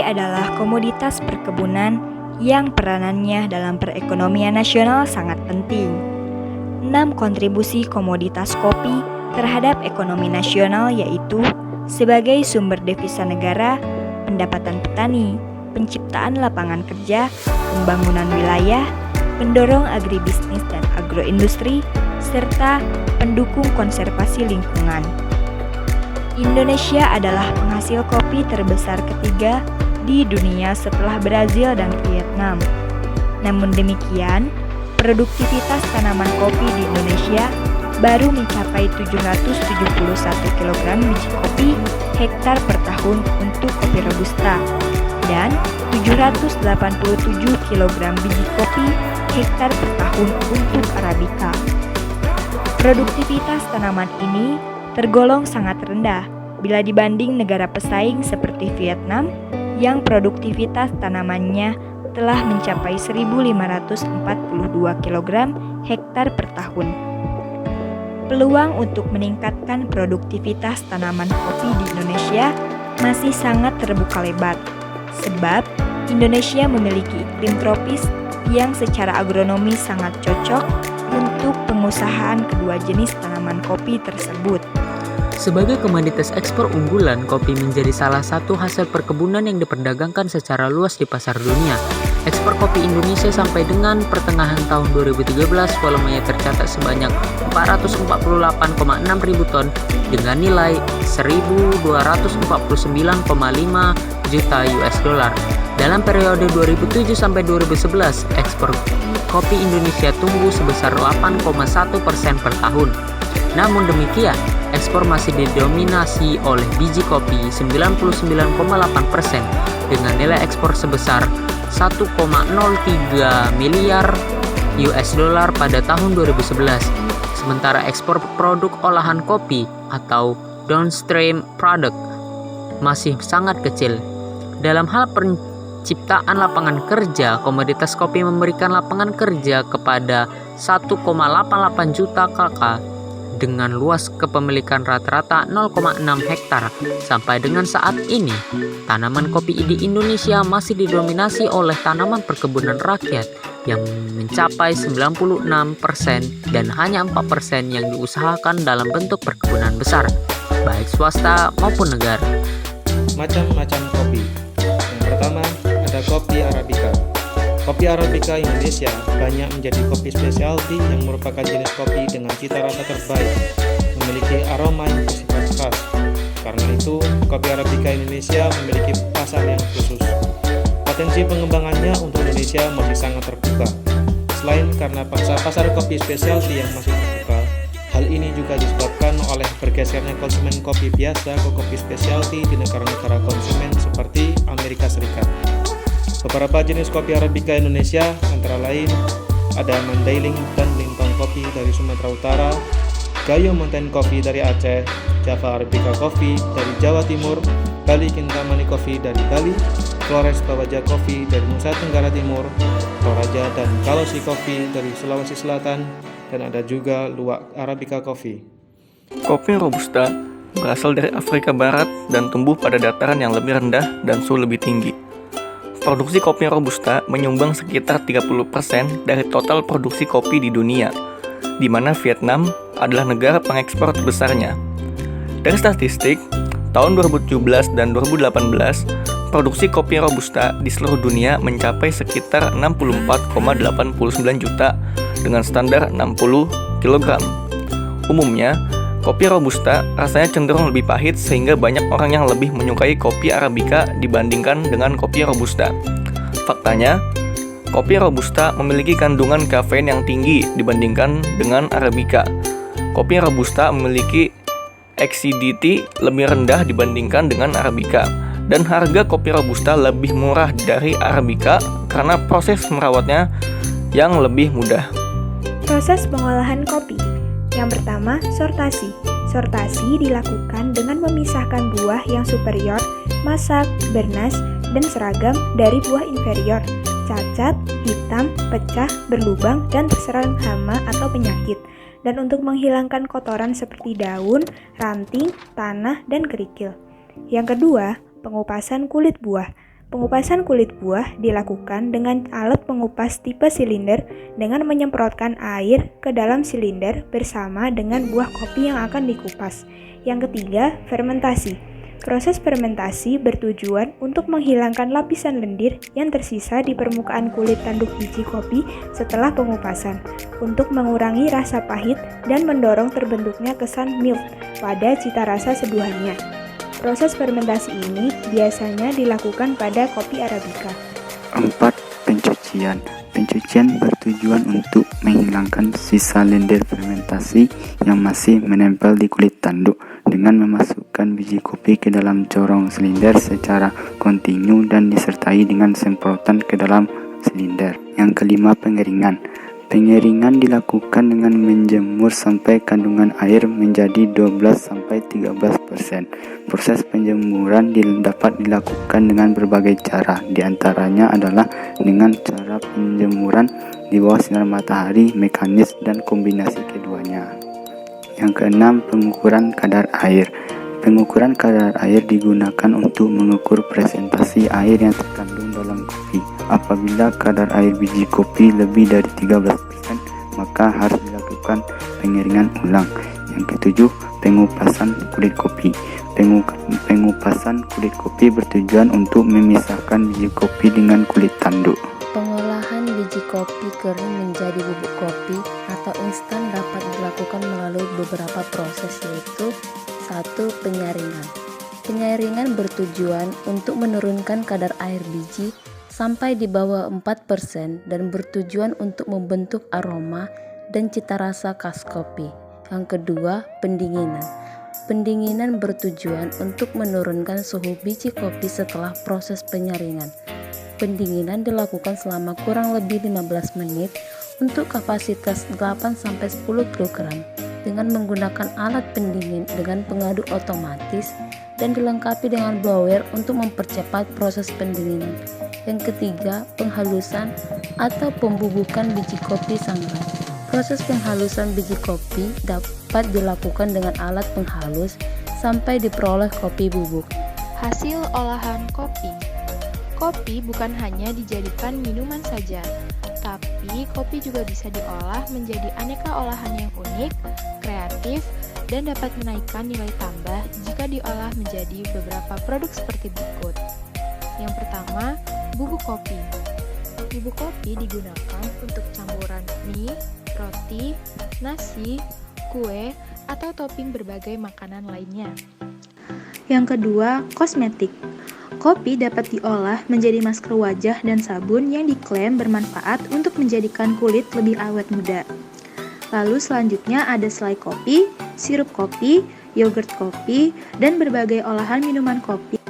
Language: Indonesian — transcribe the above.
Kopi adalah komoditas perkebunan yang peranannya dalam perekonomian nasional sangat penting. 6 kontribusi komoditas kopi terhadap ekonomi nasional yaitu sebagai sumber devisa negara, pendapatan petani, penciptaan lapangan kerja, pembangunan wilayah, pendorong agribisnis dan agroindustri, serta pendukung konservasi lingkungan. Indonesia adalah penghasil kopi terbesar ketiga di dunia setelah Brazil dan Vietnam. Namun demikian, produktivitas tanaman kopi di Indonesia baru mencapai 771 kg biji kopi hektar per tahun untuk kopi Robusta dan 787 kg biji kopi hektar per tahun untuk Arabica. Produktivitas tanaman ini tergolong sangat rendah bila dibanding negara pesaing seperti Vietnam yang produktivitas tanamannya telah mencapai 1.542 kg hektar per tahun. Peluang untuk meningkatkan produktivitas tanaman kopi di Indonesia masih sangat terbuka lebar, sebab Indonesia memiliki iklim tropis yang secara agronomi sangat cocok untuk pengusahaan kedua jenis tanaman kopi tersebut. Sebagai komoditas ekspor unggulan, kopi menjadi salah satu hasil perkebunan yang diperdagangkan secara luas di pasar dunia. Ekspor kopi Indonesia sampai dengan pertengahan tahun 2013 volumenya tercatat sebanyak 448,6 ribu ton dengan nilai 1.249,5 juta US dollar. Dalam periode 2007 sampai 2011, ekspor kopi Indonesia tumbuh sebesar 8,1% per tahun. Namun demikian, ekspor masih didominasi oleh biji kopi 99,8% dengan nilai ekspor sebesar 1,03 miliar US dollar pada tahun 2011. Sementara ekspor produk olahan kopi atau downstream product masih sangat kecil. Dalam hal penciptaan lapangan kerja, komoditas kopi memberikan lapangan kerja kepada 1,88 juta kakak dengan luas kepemilikan rata-rata 0,6 hektar. Sampai dengan saat ini, tanaman kopi di Indonesia masih didominasi oleh tanaman perkebunan rakyat yang mencapai 96% dan hanya 4% yang diusahakan dalam bentuk perkebunan besar, baik swasta maupun negara. Macam-macam kopi. Yang pertama, ada kopi Arabica. Kopi Arabica Indonesia banyak menjadi kopi specialty yang merupakan jenis kopi dengan cita rasa terbaik, memiliki aroma yang bersifat khas. Karena itu, kopi Arabica Indonesia memiliki pasar yang khusus. Potensi pengembangannya untuk Indonesia masih sangat terbuka. Selain karena pasar kopi specialty yang masih terbuka, hal ini juga disebabkan oleh bergesernya konsumen kopi biasa ke kopi specialty di negara-negara konsumen seperti Amerika Serikat. Beberapa jenis kopi Arabica Indonesia antara lain ada Mandailing dan Lintong Kopi dari Sumatera Utara, Gayo Mountain Coffee dari Aceh, Java Arabica Coffee dari Jawa Timur, Bali Kintamani Coffee dari Bali, Flores Bawaja Coffee dari Nusa Tenggara Timur, Toraja dan Kalosi Coffee dari Sulawesi Selatan, dan ada juga Luwak Arabica Coffee. Kopi Robusta berasal dari Afrika Barat dan tumbuh pada dataran yang lebih rendah dan suhu lebih tinggi. Produksi kopi Robusta menyumbang sekitar 30% dari total produksi kopi di dunia, di mana Vietnam adalah negara pengekspor terbesarnya. Dari statistik, tahun 2017 dan 2018, produksi kopi Robusta di seluruh dunia mencapai sekitar 64,89 juta dengan standar 60 kg. Umumnya, kopi Robusta rasanya cenderung lebih pahit sehingga banyak orang yang lebih menyukai kopi Arabica dibandingkan dengan kopi Robusta. Faktanya, kopi Robusta memiliki kandungan kafein yang tinggi dibandingkan dengan Arabica. Kopi Robusta memiliki acidity lebih rendah dibandingkan dengan Arabica. Dan harga kopi Robusta lebih murah dari Arabica karena proses merawatnya yang lebih mudah. Proses pengolahan kopi. Yang pertama, sortasi. Sortasi dilakukan dengan memisahkan buah yang superior, masak, bernas, dan seragam dari buah inferior, cacat, hitam, pecah, berlubang, dan terserang hama atau penyakit. Dan untuk menghilangkan kotoran seperti daun, ranting, tanah, dan kerikil. Yang kedua, pengupasan kulit buah. Pengupasan kulit buah dilakukan dengan alat pengupas tipe silinder dengan menyemprotkan air ke dalam silinder bersama dengan buah kopi yang akan dikupas. Yang ketiga, fermentasi. Proses fermentasi bertujuan untuk menghilangkan lapisan lendir yang tersisa di permukaan kulit tanduk biji kopi setelah pengupasan, untuk mengurangi rasa pahit dan mendorong terbentuknya kesan mild pada cita rasa seduhannya. Proses fermentasi ini biasanya dilakukan pada kopi Arabica. 4. Pencucian. Pencucian bertujuan untuk menghilangkan sisa lendir fermentasi yang masih menempel di kulit tanduk dengan memasukkan biji kopi ke dalam corong silinder secara kontinu dan disertai dengan semprotan ke dalam silinder. Yang kelima, pengeringan. Pengeringan dilakukan dengan menjemur sampai kandungan air menjadi 12-13%. Proses penjemuran dapat dilakukan dengan berbagai cara, di antaranya adalah dengan cara penjemuran di bawah sinar matahari, mekanis, dan kombinasi keduanya. Yang keenam, pengukuran kadar air. Pengukuran kadar air digunakan untuk mengukur presentasi air yang terkandung dalam kopi. Apabila kadar air biji kopi lebih dari 13%, maka harus dilakukan pengeringan ulang. Yang ketujuh, pengupasan kulit kopi. Pengupasan kulit kopi bertujuan untuk memisahkan biji kopi dengan kulit tanduk. Pengolahan biji kopi kering menjadi bubuk kopi atau instan dapat dilakukan melalui beberapa proses, yaitu 1. Penyaringan. Penyaringan bertujuan untuk menurunkan kadar air biji sampai di bawah 4% dan bertujuan untuk membentuk aroma dan cita rasa khas kopi. Yang kedua, pendinginan. Pendinginan bertujuan untuk menurunkan suhu biji kopi setelah proses penyaringan. Pendinginan dilakukan selama kurang lebih 15 menit untuk kapasitas 8-10 kg dengan menggunakan alat pendingin dengan pengaduk otomatis dan dilengkapi dengan blower untuk mempercepat proses pendinginan. Yang ketiga, penghalusan atau pembubukan biji kopi sangrai. Proses penghalusan biji kopi dapat dilakukan dengan alat penghalus sampai diperoleh kopi bubuk. Hasil olahan kopi. Kopi bukan hanya dijadikan minuman saja, tapi kopi juga bisa diolah menjadi aneka olahan yang unik, kreatif, dan dapat menaikkan nilai tambah jika diolah menjadi beberapa produk seperti berikut. Yang pertama, bubuk kopi. Bubuk kopi digunakan untuk campuran mie, roti, nasi, kue, atau topping berbagai makanan lainnya. Yang kedua, kosmetik. Kopi dapat diolah menjadi masker wajah dan sabun yang diklaim bermanfaat untuk menjadikan kulit lebih awet muda. Lalu selanjutnya ada selai kopi, sirup kopi, yogurt kopi, dan berbagai olahan minuman kopi